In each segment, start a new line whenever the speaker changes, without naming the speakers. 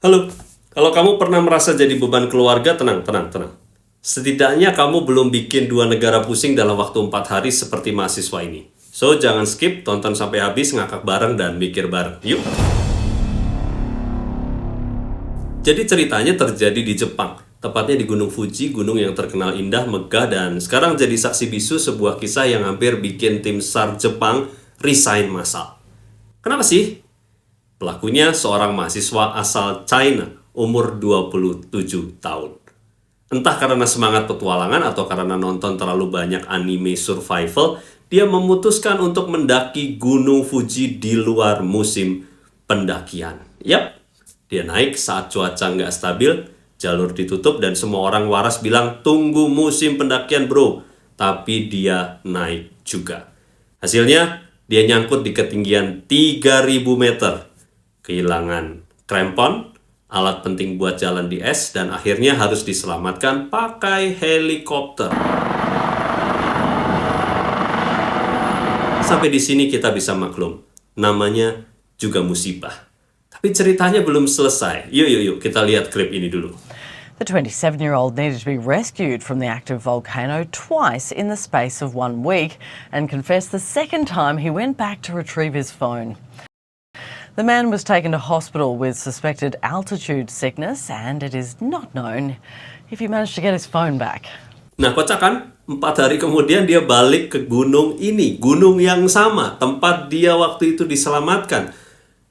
Halo, kalau kamu pernah merasa jadi beban keluarga, tenang. Setidaknya kamu belum bikin dua negara pusing dalam waktu 4 hari seperti mahasiswa ini. So, jangan skip, tonton sampai habis, ngakak bareng, dan mikir bareng. Yuk! Jadi ceritanya terjadi di Jepang, tepatnya di Gunung Fuji, gunung yang terkenal indah, megah, dan sekarang jadi saksi bisu sebuah kisah yang hampir bikin tim SAR Jepang resign massal. Kenapa sih? Pelakunya seorang mahasiswa asal China, umur 27 tahun. Entah karena semangat petualangan atau karena nonton terlalu banyak anime survival, dia memutuskan untuk mendaki Gunung Fuji di luar musim pendakian. Yap, dia naik saat cuaca nggak stabil, jalur ditutup dan semua orang waras bilang, tunggu musim pendakian bro. Tapi dia naik juga. Hasilnya, dia nyangkut di ketinggian 3000 meter. Kehilangan krempon, alat penting buat jalan di es, dan akhirnya harus diselamatkan pakai helikopter. Sampai di sini kita bisa maklum, namanya juga musibah. Tapi ceritanya belum selesai. Yuk, kita lihat klip ini dulu.
The 27-year-old needed to be rescued from the active volcano twice in the space of 1 week and confessed the second time he went back to retrieve his phone. The man was taken to hospital with suspected altitude sickness, and it is not known if he managed to get his phone back.
Nah, kocak kan? 4 hari kemudian dia balik ke gunung ini, gunung yang sama, tempat dia waktu itu diselamatkan.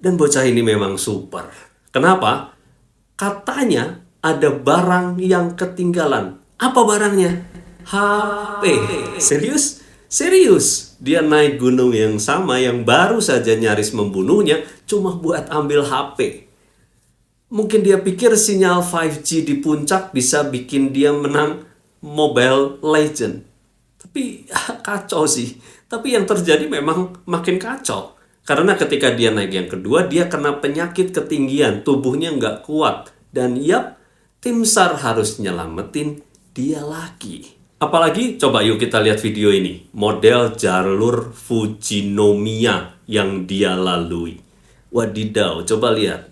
Dan bocah ini memang super. Kenapa? Katanya ada barang yang ketinggalan. Apa barangnya? HP. Serius. Dia naik gunung yang sama yang baru saja nyaris membunuhnya cuma buat ambil HP. Mungkin dia pikir sinyal 5G di puncak bisa bikin dia menang Mobile Legend. Tapi kacau sih. Tapi yang terjadi memang makin kacau. Karena ketika dia naik yang kedua, dia kena penyakit ketinggian, tubuhnya nggak kuat. Dan tim SAR harus nyelamatin dia lagi. Apalagi, coba yuk kita lihat video ini. Model jalur Fujinomiya yang dia lalui. Wadidaw, coba lihat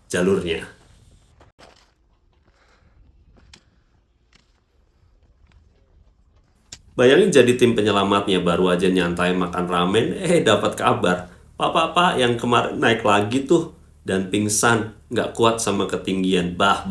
jalurnya. Bayangin jadi tim penyelamatnya baru aja nyantai makan ramen, dapat kabar. Pak yang kemarin naik lagi tuh dan pingsan, nggak kuat sama ketinggian. Bah,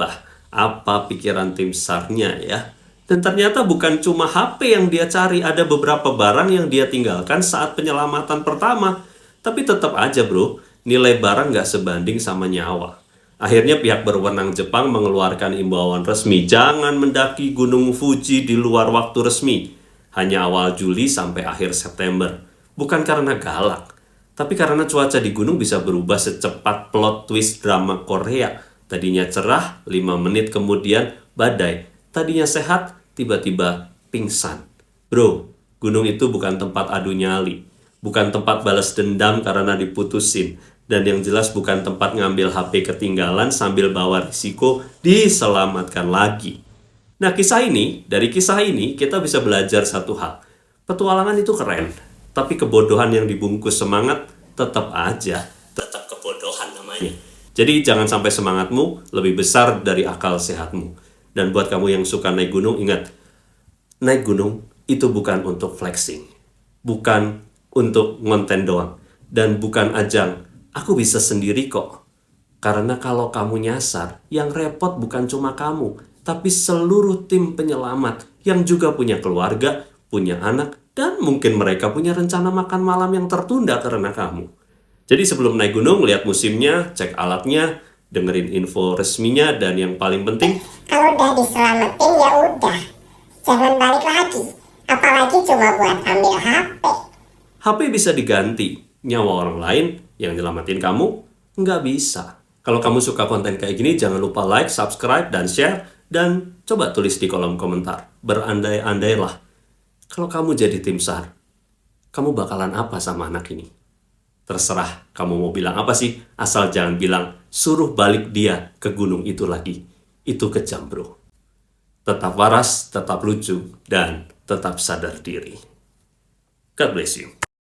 apa pikiran tim SAR-nya ya? Dan ternyata bukan cuma HP yang dia cari, ada beberapa barang yang dia tinggalkan saat penyelamatan pertama. Tapi tetap aja bro, nilai barang nggak sebanding sama nyawa. Akhirnya pihak berwenang Jepang mengeluarkan imbauan resmi, jangan mendaki Gunung Fuji di luar waktu resmi. Hanya awal Juli sampai akhir September. Bukan karena galak, tapi karena cuaca di gunung bisa berubah secepat plot twist drama Korea. Tadinya cerah, 5 menit kemudian badai. Tadinya sehat, tiba-tiba pingsan. Bro, gunung itu bukan tempat adu nyali. Bukan tempat balas dendam karena diputusin. Dan yang jelas bukan tempat ngambil HP ketinggalan sambil bawa risiko diselamatkan lagi. Nah, dari kisah ini kita bisa belajar satu hal. Petualangan itu keren, tapi kebodohan yang dibungkus semangat tetap kebodohan namanya. Jadi jangan sampai semangatmu lebih besar dari akal sehatmu. Dan buat kamu yang suka naik gunung, ingat, naik gunung itu bukan untuk flexing. Bukan untuk ngonten doang. Dan bukan ajang, aku bisa sendiri kok. Karena kalau kamu nyasar, yang repot bukan cuma kamu, tapi seluruh tim penyelamat yang juga punya keluarga, punya anak, dan mungkin mereka punya rencana makan malam yang tertunda karena kamu. Jadi sebelum naik gunung, lihat musimnya, cek alatnya, dengerin info resminya, dan yang paling penting,
kalau udah diselamatin ya udah, jangan balik lagi. Apalagi cuma buat ambil HP.
HP bisa diganti, nyawa orang lain yang nyelamatin kamu nggak bisa. Kalau kamu suka konten kayak gini, jangan lupa like, subscribe, dan share, dan coba tulis di kolom komentar. Berandai-andailah, kalau kamu jadi tim SAR, kamu bakalan apa sama anak ini? Terserah kamu mau bilang apa sih, asal jangan bilang suruh balik dia ke gunung itu lagi. Itu kejam bro. Tetap waras, tetap lucu, dan tetap sadar diri. God bless you.